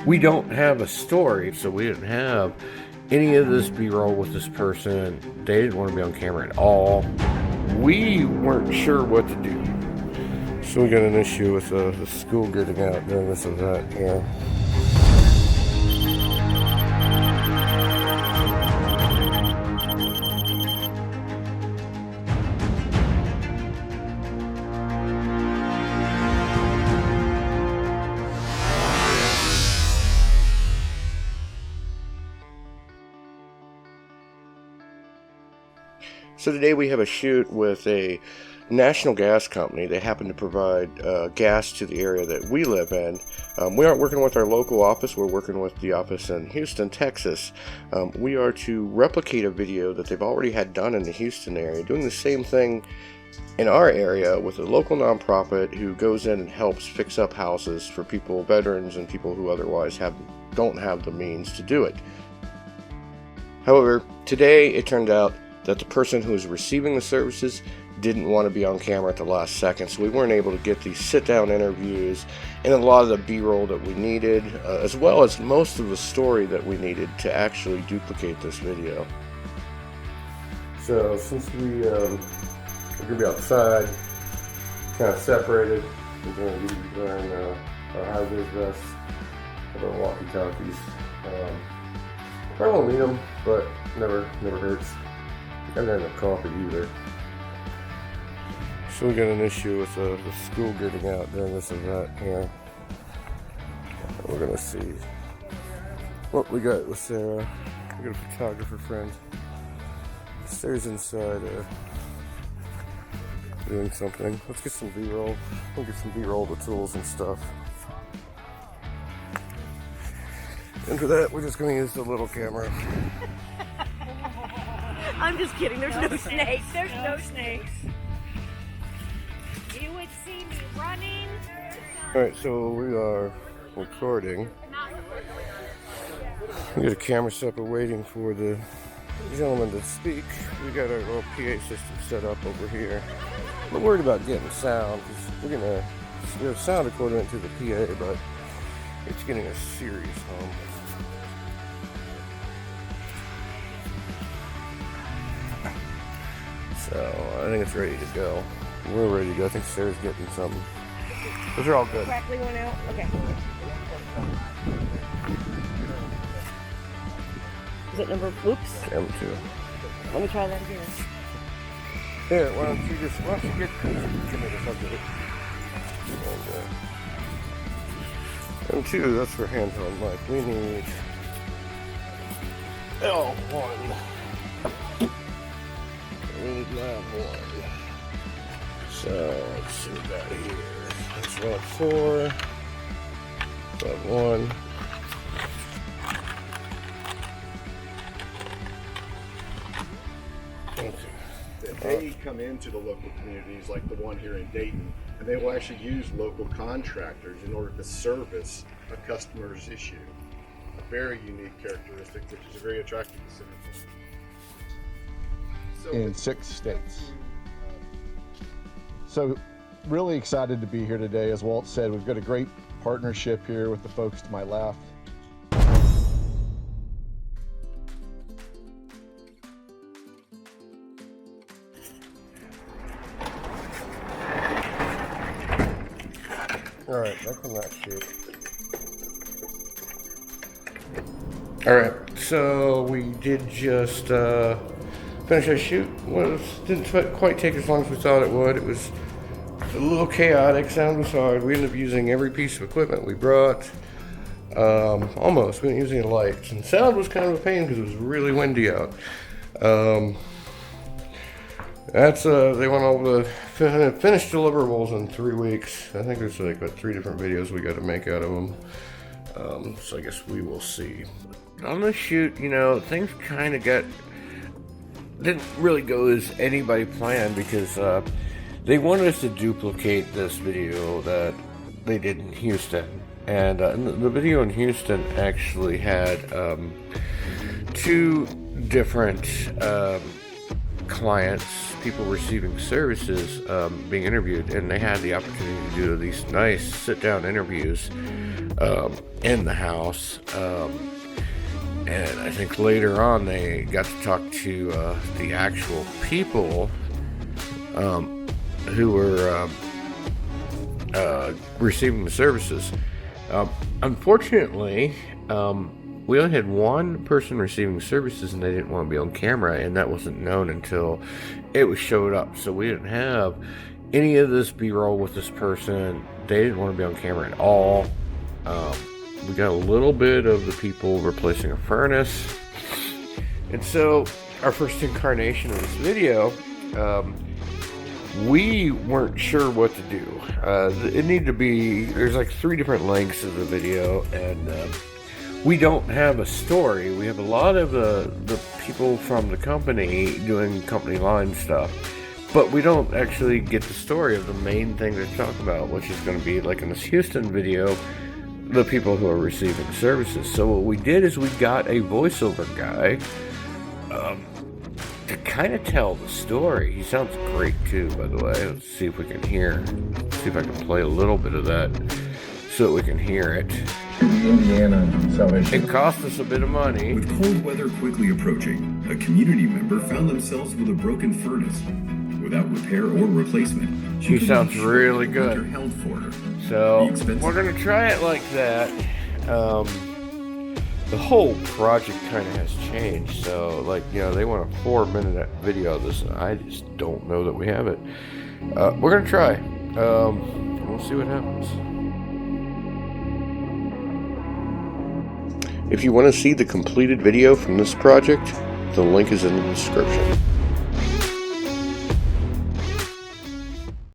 We don't have a story, so we didn't have any of this B-roll with this person. They didn't want to be on camera at all. We weren't sure what to do. So we got an issue with the school getting out during this event here. So today we have a shoot with a national gas company. They happen to provide gas to the area that we live in. We aren't working with our local office, we're working with the office in Houston, Texas. We are to replicate a video that they've already had done in the Houston area, doing the same thing in our area with a local nonprofit who goes in and helps fix up houses for people, veterans, and people who otherwise don't have the means to do it. However, today it turned out that the person who was receiving the services didn't want to be on camera at the last second, so we weren't able to get these sit-down interviews and a lot of the B-roll that we needed, as well as most of the story that we needed to actually duplicate this video. So since we're going to be outside, kind of separated, we're going to be wearing our high-vis vests with our walkie-talkies. Probably won't need them, but never hurts. I'm not in a coffee either. So we got an issue with the school getting out during this event here. We're gonna see what we got with Sarah. We got a photographer friend. Sarah's inside doing something. Let's get some B-roll. We'll get some B-roll with tools and stuff. And for that, we're just gonna use the little camera. I'm just kidding. There's no snakes. There's no snakes. You would see me running. Alright, so we are recording. We got a camera set. We're waiting for the gentleman to speak. We got our little PA system set up over here. We're worried about getting sound because we have sound according to the PA, but it's getting a serious hum. So I think it's ready to go. We're ready to go. I think Sarah's getting something. Those are all good. Crackly one out. Okay. Is it number? Oops. M2. Let me try that again. Here, why don't you get? Give me this. I'll get it. And M2. That's for handheld mic. We need L1. We need lab 1. So let's see what we got here. That's lab 4. Lab 1. They come into the local communities like the one here in Dayton, and they will actually use local contractors in order to service a customer's issue. A very unique characteristic, which is very attractive to Centerpoint. In 6 states. So really excited to be here today. As Walt said, we've got a great partnership here with the folks to my left. All right, back on that shoot. All right, so we did just finish our shoot. Didn't quite take as long as we thought it would. It was a little chaotic. Sound was hard. We ended up using every piece of equipment we brought. Almost. We didn't use any lights. And sound was kind of a pain because it was really windy out. They want all the finished deliverables in 3 weeks. I think there's like 3 different videos we got to make out of them. So I guess we will see. On the shoot, things kind of didn't really go as anybody planned because they wanted us to duplicate this video that they did in Houston. And the video in Houston actually had 2 different clients, people receiving services, being interviewed, and they had the opportunity to do these nice sit-down interviews in the house. And I think later on they got to talk to the actual people who were receiving the services. Unfortunately, we only had one person receiving services, and they didn't want to be on camera, and that wasn't known until it was showed up. So we didn't have any of this B-roll with this person. They didn't want to be on camera at all. We got a little bit of the people replacing a furnace. And so our first incarnation of this video, we weren't sure what to do. It needed to be, there's like 3 different lengths of the video, and we don't have a story. We have a lot of the people from the company doing company line stuff, but we don't actually get the story of the main thing to talk about, which is going to be, like in this Houston video, the people who are receiving services. So what we did is we got a voiceover guy to kind of tell the story. He sounds great too, by the way. Let's see if we can hear. See if I can play a little bit of that so that we can hear it. Indiana Salvation. It cost us a bit of money. With cold weather quickly approaching, a community member found themselves with a broken furnace. Without repair or replacement, She sounds really good. winter held for her. So we're gonna try it like that. The whole project kind of has changed. So, like, you know, they want a 4-minute video of this, and I just don't know that we have it. We're gonna try. We'll see what happens. If you want to see the completed video from this project, the link is in the description.